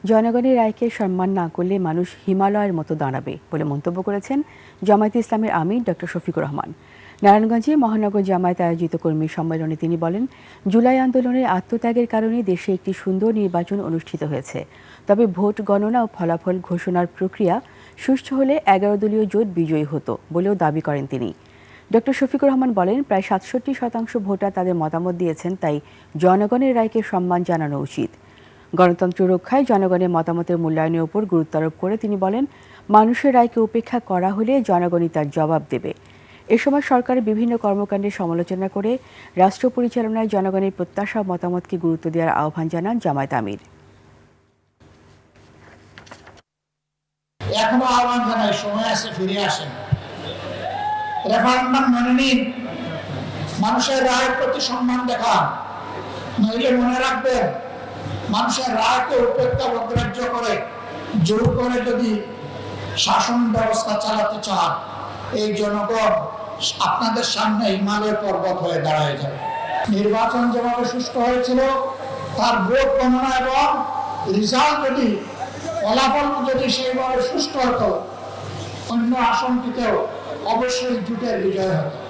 জনগণের রায়কে সম্মান না করলে মানুষ হিমালয়ের মতো দাঁড়াবে বলে মন্তব্য করেছেন জামায়াতে ইসলামের আমির ডক্টর শফিকুর রহমান। নারায়ণগঞ্জে মহানগর জামায়াত আয়োজিত কর্মী সম্মেলনে তিনি বলেন, জুলাই আন্দোলনের আত্মত্যাগের কারণে দেশে একটি সুন্দর নির্বাচন অনুষ্ঠিত হয়েছে। তবে ভোট গণনা ও ফলাফল ঘোষণার প্রক্রিয়া সুষ্ঠু হলে 11 দলীয় জোট বিজয়ী হতো বলেও দাবি করেন তিনি। ডক্টর শফিকুর রহমান বলেন, প্রায় 67% ভোটার তাদের মতামত দিয়েছেন, তাই জনগণের রায়কে সম্মান জানানো উচিত। গণতন্ত্র রক্ষায় জনগণের মতামতের মূল্যায়নের উপর গুরুত্ব আরোপ করে তিনি বলেন, মানুষের রায়কে উপেক্ষা করা হলে জনগণই তার জবাব দেবে। এ সময় সরকারের বিভিন্ন কর্মকাণ্ডের সমালোচনা করে রাষ্ট্র পরিচালনায় জনগণের প্রত্যাশা ও মতামতকে গুরুত্ব দেওয়ার আহ্বান জানান জামায়াত আমির। এখনো আহ্বান জানাই, সময় আছে, ফিরে আসেন, রেফারেন্ডাম মেনে নিন, মানুষের রায়ের প্রতি সম্মান দেখান। নইলে মনে রাখবেন, মানুষের রায়কে উপেক্ষা অগ্রাহ্য করে জোর করে যদি শাসন ব্যবস্থা চালাতে চান, এই জনগণ আপনাদের সামনে হিমালয় পর্বত হয়ে দাঁড়ায় যাবে। নির্বাচন যেভাবে সুষ্ঠু হয়েছিল, তার ভোট গণনা এবং রেজাল্ট যদি, ফলাফল যদি সেইভাবে সুষ্ঠু হতো, অন্য আসনটিতেও অবশ্যই জোটের বিজয় হতো।